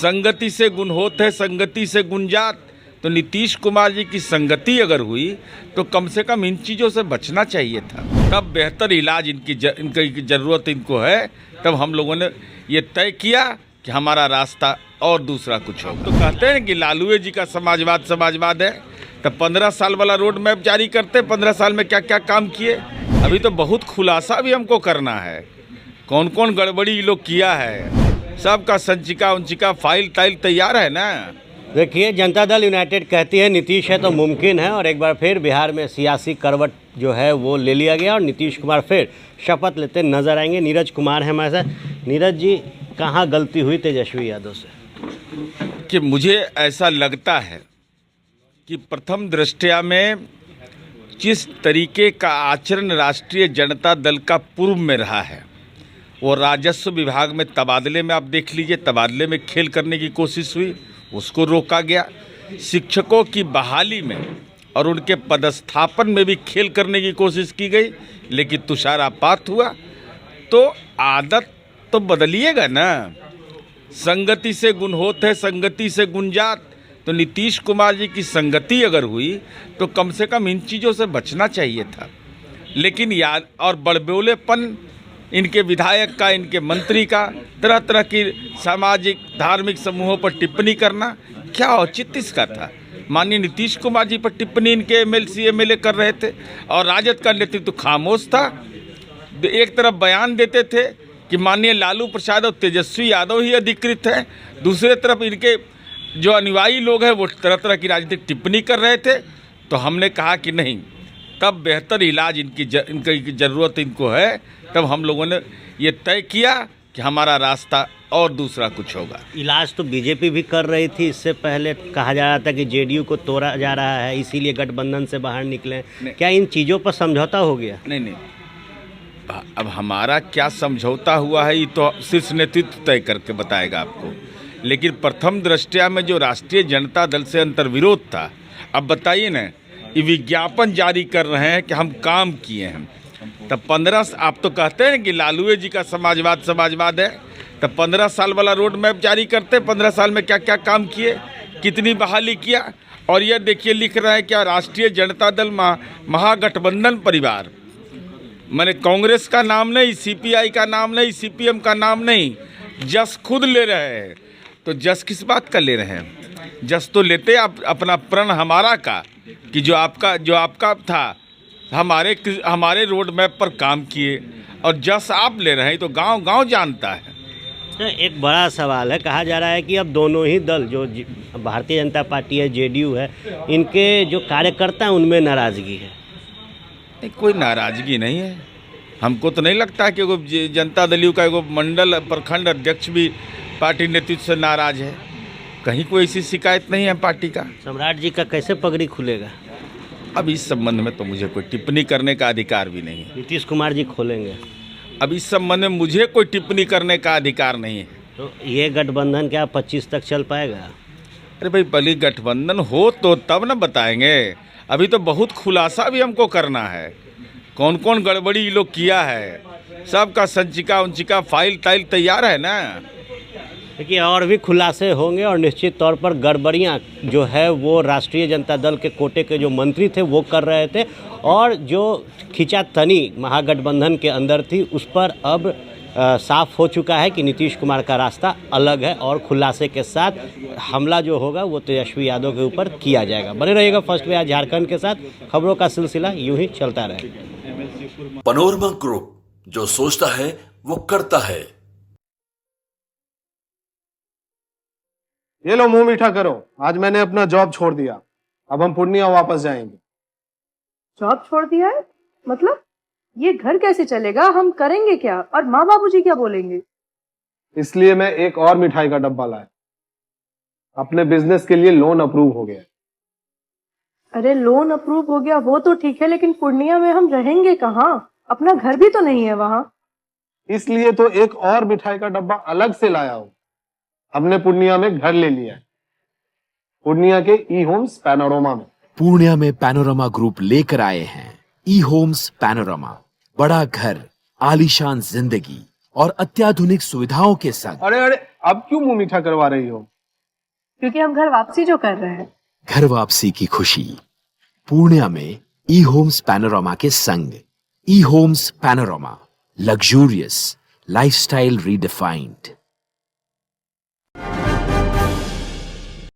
संगति से गुण होत है, संगति से गुण जात। तो नीतीश कुमार जी की संगति अगर हुई तो कम से कम इन चीज़ों से बचना चाहिए था। तब बेहतर इलाज इनकी ज़रूरत इनको है। तब हम लोगों ने ये तय किया कि हमारा रास्ता और दूसरा कुछ होगा। तो कहते हैं कि लालू जी का समाजवाद है। तब 15 साल वाला रोड मैप जारी करते, 15 साल में क्या क्या काम किए। अभी तो बहुत खुलासा भी हमको करना है, कौन कौन गड़बड़ी लोग किया है, सबका संचिका फाइल तैयार है ना। देखिए, जनता दल यूनाइटेड कहती है नीतीश है तो मुमकिन है, और एक बार फिर बिहार में सियासी करवट जो है वो ले लिया गया और नीतीश कुमार फिर शपथ लेते नजर आएंगे। नीरज कुमार है हमारे साथ। नीरज जी, कहाँ गलती हुई तेजस्वी यादव से? कि मुझे ऐसा लगता है कि प्रथम दृष्टया में जिस तरीके का आचरण राष्ट्रीय जनता दल का पूर्व में रहा है, वो राजस्व विभाग में तबादले में आप देख लीजिए, तबादले में खेल करने की कोशिश हुई, उसको रोका गया। शिक्षकों की बहाली में और उनके पदस्थापन में भी खेल करने की कोशिश की गई, लेकिन तुषारापात हुआ। तो आदत तो बदलिएगा ना। संगति से गुण होत है, संगति से गुण जात। तो नीतीश कुमार जी की संगति अगर हुई तो कम से कम इन चीज़ों से बचना चाहिए था। लेकिन याद और बड़बोलेपन इनके विधायक का, इनके मंत्री का, तरह तरह की सामाजिक धार्मिक समूहों पर टिप्पणी करना, क्या औचित्य इसका था? माननीय नीतीश कुमार जी पर टिप्पणी इनके एमएलए कर रहे थे और राजद का नेतृत्व खामोश था। एक तरफ बयान देते थे कि माननीय लालू प्रसाद और तेजस्वी यादव ही अधिकृत हैं, दूसरे तरफ इनके जो अनुयायी लोग हैं वो तरह तरह की राजनीतिक टिप्पणी कर रहे थे। तो हमने कहा कि नहीं, तब बेहतर इलाज इनकी ज़रूरत इनको है। तब हम लोगों ने ये तय किया कि हमारा रास्ता और दूसरा कुछ होगा। इलाज तो बीजेपी भी कर रही थी, इससे पहले कहा जा रहा था कि जेडीयू को तोड़ा जा रहा है, इसीलिए गठबंधन से बाहर निकले। क्या इन चीज़ों पर समझौता हो गया? नहीं, अब हमारा क्या समझौता हुआ है ये तो शीर्ष नेतृत्व तय करके बताएगा आपको। लेकिन प्रथम दृष्टया में जो राष्ट्रीय जनता दल से अंतर्विरोध था, अब बताइए ना, ये विज्ञापन जारी कर रहे हैं कि हम काम किए हैं। तब 15, आप तो कहते हैं कि लालू जी का समाजवाद है। तब 15 साल वाला रोड मैप जारी करते, 15 साल में क्या क्या काम किए, कितनी बहाली किया। और ये देखिए लिख रहा है क्या, राष्ट्रीय जनता दल महागठबंधन परिवार। मैंने कांग्रेस का नाम नहीं, सीपीआई का नाम नहीं, सीपीएम का नाम नहीं, जस खुद ले रहे हैं। तो जस किस बात का ले रहे हैं? जस तो लेते आप अपना प्रण हमारा का, कि जो आपका था, हमारे रोड मैप पर काम किए, और जस आप ले रहे हैं तो गांव जानता है। एक बड़ा सवाल है, कहा जा रहा है कि अब दोनों ही दल, जो भारतीय जनता पार्टी है, जेडीयू है, इनके जो कार्यकर्ता हैं उनमें नाराज़गी है। कोई नाराज़गी नहीं है। हमको तो नहीं लगता कि वो जनता दल का एगो मंडल प्रखंड अध्यक्ष भी पार्टी नेतृत्व से नाराज है। कहीं कोई ऐसी शिकायत नहीं है पार्टी का। सम्राट जी का कैसे पगड़ी खुलेगा? अब इस संबंध में तो मुझे कोई टिप्पणी करने का अधिकार भी नहीं है। नीतीश कुमार जी खोलेंगे? अब इस संबंध में मुझे कोई टिप्पणी करने का अधिकार नहीं है। तो ये गठबंधन क्या 25 तक चल पाएगा? अरे भाई, पहले गठबंधन हो तो तब न बताएंगे। अभी तो बहुत खुलासा भी हमको करना है, कौन कौन गड़बड़ी लोग किया है, सबका संचिका फाइल तैयार है ना। देखिए, और भी खुलासे होंगे और निश्चित तौर पर गड़बड़ियाँ जो है वो राष्ट्रीय जनता दल के कोटे के जो मंत्री थे वो कर रहे थे, और जो खींचातानी महागठबंधन के अंदर थी उस पर अब साफ हो चुका है कि नीतीश कुमार का रास्ता अलग है, और खुलासे के साथ हमला जो होगा वो तेजस्वी यादव के ऊपर किया जाएगा। बने रहिएगा फर्स्ट पेज झारखंड के साथ। खबरों का सिलसिला यूं ही चलता रहे। पैनोरमा ग्रुप, जो सोचता है वो करता है। ये लो, मुंह मीठा करो। आज मैंने अपना जॉब छोड़ दिया, अब हम पूर्णिया वापस जाएंगे। जॉब छोड़ दिया है? मतलब ये घर कैसे चलेगा? हम करेंगे क्या? और माँ बाबूजी क्या बोलेंगे? इसलिए मैं एक और मिठाई का डब्बा लाया। अपने बिजनेस के लिए लोन अप्रूव हो गया। अरे लोन अप्रूव हो गया वो तो ठीक है, लेकिन पूर्णिया में हम रहेंगे कहाँ? अपना घर भी तो नहीं है वहाँ। इसलिए तो एक और मिठाई का डब्बा अलग से लाया हूँ। हमने पूर्णिया में घर ले लिया है, पूर्णिया के ई होम्स पैनोरमा में। पूर्णिया में पैनोरमा ग्रुप लेकर आए हैं ई होम्स पैनोरमा। बड़ा घर, आलीशान जिंदगी और अत्याधुनिक सुविधाओं के संग। अरे अब क्यों मुंह मीठा करवा रही हो? क्योंकि हम घर वापसी जो कर रहे हैं। घर वापसी की खुशी पूर्णिया में ई होम्स पैनोरामा के संग। E Homes Panorama, luxurious lifestyle redefined.